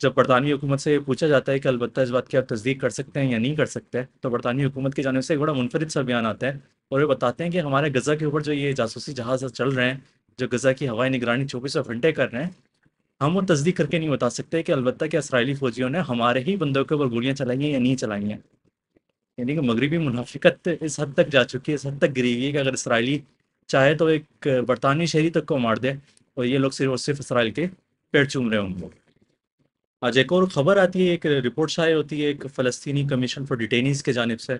جب برطانوی حکومت سے یہ پوچھا جاتا ہے کہ البتہ اس بات کی آپ تصدیق کر سکتے ہیں یا نہیں کر سکتے، تو برطانوی حکومت کی جانب سے ایک بڑا منفرد سا بیان آتا ہے، اور وہ بتاتے ہیں کہ ہمارے غزہ کے اوپر جو یہ جاسوسی جہاز چل رہے ہیں، جو غزہ کی ہوائی نگرانی 24 گھنٹے کر رہے ہیں، ہم وہ تصدیق کر کے نہیں بتا سکتے کہ البتہ کیا اسرائیلی فوجیوں نے ہمارے ہی بندوں کے اوپر گولیاں چلائی ہیں یا نہیں چلائی ہیں۔ یعنی کہ مغربی منافقت اس حد تک جا چکی ہے، اس حد تک گری ہوئی ہے کہ اگر اسرائیلی چاہے تو ایک برطانوی شہری تک کو مار دے، اور یہ لوگ صرف اور صرف اسرائیل کے پیڑ چوم رہے ہوں گے۔ آج ایک اور خبر آتی ہے، ایک رپورٹ شائع ہوتی ہے ایک فلسطینی کمیشن فار ڈیٹینیز کے جانب سے،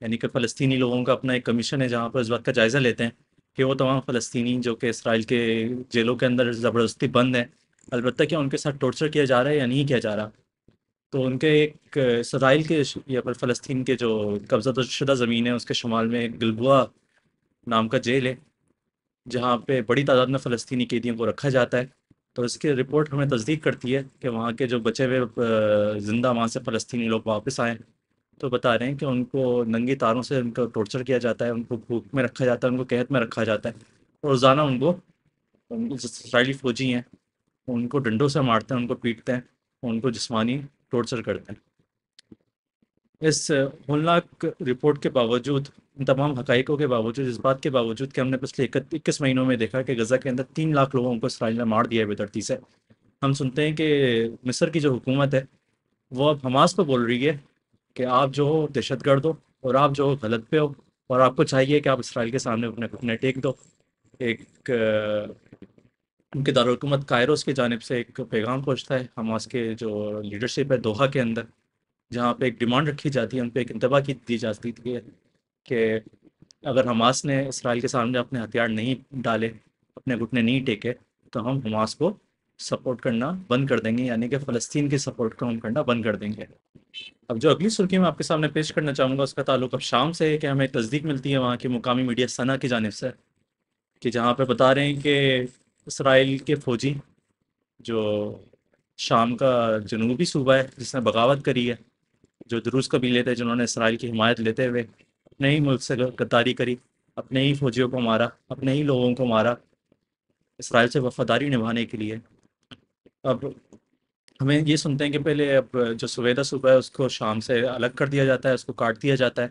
یعنی کہ فلسطینی لوگوں کا اپنا ایک کمیشن ہے جہاں پر اس بات کا جائزہ لیتے ہیں کہ وہ تمام فلسطینی جو کہ اسرائیل کے جیلوں کے اندر زبردستی بند ہیں، البتہ کیا ان کے ساتھ ٹارچر کیا جا رہا ہے یا نہیں کیا جا رہا۔ تو ان کے ایک اسرائیل کے یا پر فلسطین کے جو قبضہ شدہ زمین ہے اس کے شمال میں ایک گلبوا نام کا جیل ہے، جہاں پہ بڑی تعداد میں فلسطینی قیدیوں کو رکھا جاتا ہے۔ تو اس کی رپورٹ ہمیں تصدیق کرتی ہے کہ وہاں کے جو بچے ہوئے زندہ وہاں سے فلسطینی لوگ واپس آئیں، تو بتا رہے ہیں کہ ان کو ننگی تاروں سے ان کو ٹارچر کیا جاتا ہے، ان کو بھوک میں رکھا جاتا ہے، ان کو قید میں رکھا جاتا ہے، اور روزانہ ان کو جو اسرائیلی فوجی ہیں ان کو ڈنڈوں سے مارتے ہیں، ان کو پیٹتے ہیں، ان کو جسمانی ٹارچر کرتے ہیں۔ اس ہولناک رپورٹ کے باوجود، ان تمام حقائقوں کے باوجود، اس بات کے باوجود کہ ہم نے پچھلے 21 مہینوں میں دیکھا کہ غزہ کے اندر 3 لاکھ لوگوں کو اسرائیل نے مار دیا ہے بے ترتیب سے، ہم سنتے ہیں کہ مصر کی جو حکومت ہے وہ اب حماس پہ بول رہی ہے کہ آپ جو ہو دہشت گرد ہو، اور آپ جو ہو غلط پہ ہو، اور آپ کو چاہیے کہ آپ اسرائیل کے سامنے اپنے گھٹنے ٹیک دو۔ ایک ان کے دارالحکومت کائروس کی جانب سے ایک پیغام پہنچتا ہے حماس کے جو لیڈرشپ ہے دوحہ کے اندر، جہاں پہ ایک ڈیمانڈ رکھی جاتی ہے، ان پہ ایک انتباہ کی دی جاتی ہے کہ اگر حماس نے اسرائیل کے سامنے اپنے ہتھیار نہیں ڈالے، اپنے گھٹنے نہیں ٹیکے، تو ہم حماس کو سپورٹ کرنا بند کر دیں گے، یعنی کہ فلسطین کی سپورٹ کو ہم کرنا بند کر دیں گے۔ اب جو اگلی سرخی میں آپ کے سامنے پیش کرنا چاہوں گا اس کا تعلق اب شام سے ہے، کہ ہمیں تصدیق ملتی ہے وہاں کی مقامی میڈیا سنا کی جانب سے، کہ جہاں پہ بتا رہے ہیں کہ اسرائیل کے فوجی جو شام کا جنوبی صوبہ ہے جس نے بغاوت کری ہے، جو دروز قبیلے تھے جنہوں نے اسرائیل کی حمایت لیتے ہوئے اپنے ہی ملک سے غداری کری، اپنے ہی فوجیوں کو مارا، اپنے ہی لوگوں کو مارا اسرائیل سے وفاداری نبھانے کے لیے۔ اب ہمیں یہ سنتے ہیں کہ پہلے اب جو سویدہ صوبہ ہے اس کو شام سے الگ کر دیا جاتا ہے، اس کو کاٹ دیا جاتا ہے۔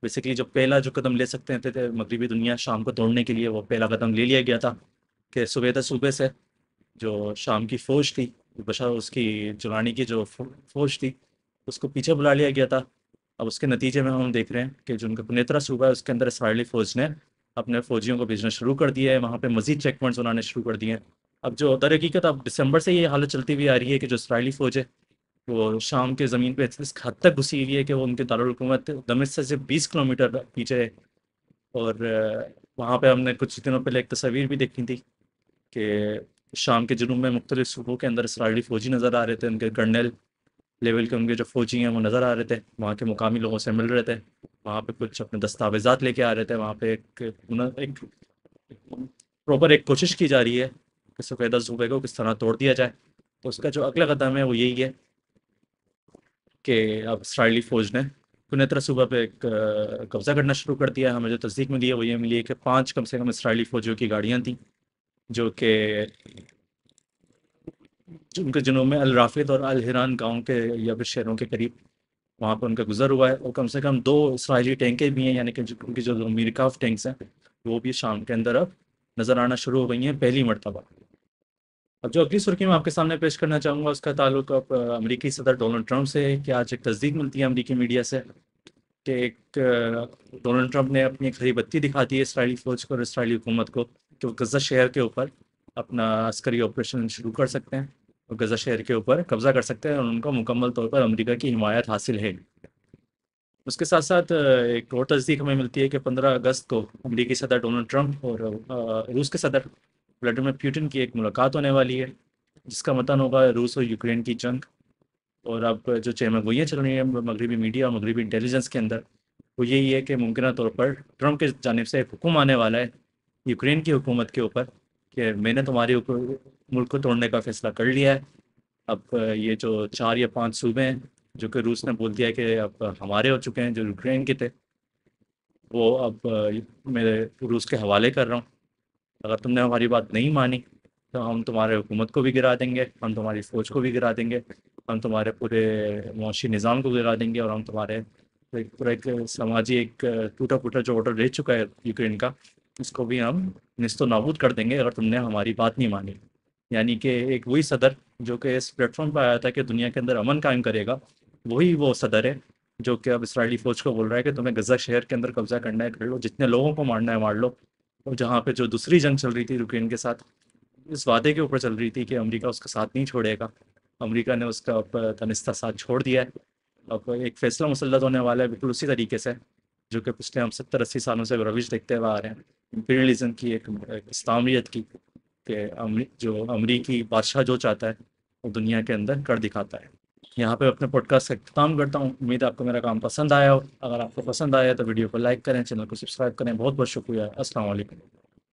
بیسیکلی جو پہلا جو قدم لے سکتے تھے مغربی دنیا شام کو توڑنے کے لیے، وہ پہلا قدم لے لیا گیا تھا کہ سویدہ صوبے سے جو شام کی فوج تھی، بشار اس کی جولانی کی جو فوج تھی، اس کو پیچھے بلا لیا گیا تھا۔ اب اس کے نتیجے میں ہم دیکھ رہے ہیں کہ جو ان کا پنیترا صوبہ ہے اس کے اندر اسرائیلی فوج نے اپنے فوجیوں کو بھیجنا شروع کر دیا ہے، وہاں پہ مزید چیک پوائنٹس بنانے شروع کر دیے ہیں۔ اب جو در حقیقت اب دسمبر سے یہ حالت چلتی ہوئی آ رہی ہے کہ جو اسرائیلی فوج ہے وہ شام کے زمین پہ اس حد تک گھسی ہوئی ہے کہ وہ ان کے دارالحکومت دمشق سے صرف 20 کلومیٹر پیچھے ہے۔ اور وہاں پہ ہم نے کچھ دنوں پہلے ایک تصاویر بھی دیکھی تھی کہ شام کے جنوب میں مختلف صوبوں کے اندر اسرائیلی فوجی نظر آ رہے تھے، ان کے کرنل لیول کے ان کے جو فوجی ہیں وہ نظر آ رہے تھے، وہاں کے مقامی لوگوں سے مل رہے تھے، وہاں پہ کچھ اپنے دستاویزات لے کے آ رہے تھے، وہاں پہ ایک پراپر ایک کوشش کی جا رہی ہے کہ سفیدہ صوبے کو کس طرح توڑ دیا جائے۔ تو اس کا جو اگلا قدم ہے وہ یہی ہے کہ اب اسرائیلی فوج نے قنیطرا صوبہ پہ ایک قبضہ کرنا شروع کر دیا ہے۔ ہمیں جو تصدیق ملی ہے وہ یہ ملی ہے کہ 5 کم سے کم اسرائیلی فوجیوں کی گاڑیاں تھیں جو کہ ان کے جنوب میں الرافد اور الحران گاؤں کے یا پھر شہروں کے قریب وہاں پہ ان کا گزر ہوا ہے، اور کم سے کم 2 اسرائیلی ٹینکیں بھی ہیں، یعنی کہ ان کی جو میرکاف ٹینکس ہیں وہ بھی شام کے اندر اب نظر آنا شروع ہو گئی ہیں پہلی مرتبہ۔ اب جو اگلی سرخی میں آپ کے سامنے پیش کرنا چاہوں گا اس کا تعلق اب امریکی صدر ڈونلڈ ٹرمپ سے ہے، کہ آج ایک تصدیق ملتی ہے امریکی میڈیا سے کہ ایک ڈونلڈ ٹرمپ نے اپنی ایک ہری بتی دکھا دی ہے اسرائیلی فوج کو اور اسرائیلی حکومت کو کہ وہ غزہ شہر کے اوپر اپنا عسکری آپریشن شروع کر سکتے ہیں، اور غزہ شہر کے اوپر قبضہ کر سکتے ہیں، اور ان کو مکمل طور پر امریکہ کی حمایت حاصل ہے۔ اس کے ساتھ ساتھ ایک اور تصدیق ہمیں ملتی ہے کہ 15 اگست کو امریکی صدر ڈونلڈ ٹرمپ اور روس کے صدر ولاڈیمیر پیوٹن کی ایک ملاقات ہونے والی ہے، جس کا متن ہوگا روس اور یوکرین کی جنگ۔ اور اب جو چہمہ گوئیاں چل رہی ہیں مغربی میڈیا اور مغربی انٹیلیجنس کے اندر وہ یہی ہے کہ ممکنہ طور پر ٹرمپ کی جانب سے ایک حکم آنے والا ہے یوکرین کی حکومت کے اوپر کہ میں نے تمہاری ملک کو توڑنے کا فیصلہ کر لیا ہے۔ اب یہ جو 4 یا 5 صوبے ہیں جو کہ روس نے بول دیا کہ اب ہمارے ہو چکے ہیں، جو یوکرین کے تھے، وہ اب میں روس کے حوالے کر رہا ہوں۔ اگر تم نے ہماری بات نہیں مانی تو ہم تمہارے حکومت کو بھی گرا دیں گے، ہم تمہاری فوج کو بھی گرا دیں گے، ہم تمہارے پورے معاشی نظام کو گرا دیں گے، اور ہم تمہارے پورا ایک سماجی ایک ٹوٹا پھوٹا جو آرڈر رہ چکا ہے یوکرین کا، اس کو بھی ہم نست و نابود کر دیں گے اگر تم نے ہماری بات نہیں مانی۔ یعنی کہ ایک وہی صدر جو کہ اس پلیٹ فارم پہ آیا تھا کہ دنیا کے اندر امن قائم کرے گا، وہی وہ صدر ہے جو کہ اب اسرائیلی فوج کو بول رہا ہے کہ تمہیں غزہ شہر کے اندر قبضہ کرنا ہے کر لو، جتنے لوگوں کو مارنا ہے مار لو۔ اور جہاں پہ جو دوسری جنگ چل رہی تھی یوکرین کے ساتھ، اس وعدے کے اوپر چل رہی تھی کہ امریکہ اس کا ساتھ نہیں چھوڑے گا، امریکہ نے اس کا تنستہ ساتھ چھوڑ دیا ہے۔ اب ایک فیصلہ مسلط ہونے والا ہے بالکل اسی طریقے سے جو کہ پچھلے ہم 70-80 سالوں سے روش دیکھتے ہوئے آ رہے ہیں، امپیریلزم کی، ایک استعماریت کی، کہ جو امریکی بادشاہ جو چاہتا ہے وہ دنیا کے اندر کر دکھاتا ہے۔ یہاں پہ اپنے پوڈ کاسٹ کا اختتام کرتا ہوں، امید ہے آپ کو میرا کام پسند آیا ہو۔ اگر آپ کو پسند آیا تو ویڈیو کو لائک کریں، چینل کو سبسکرائب کریں۔ بہت بہت شکریہ، السلام علیکم۔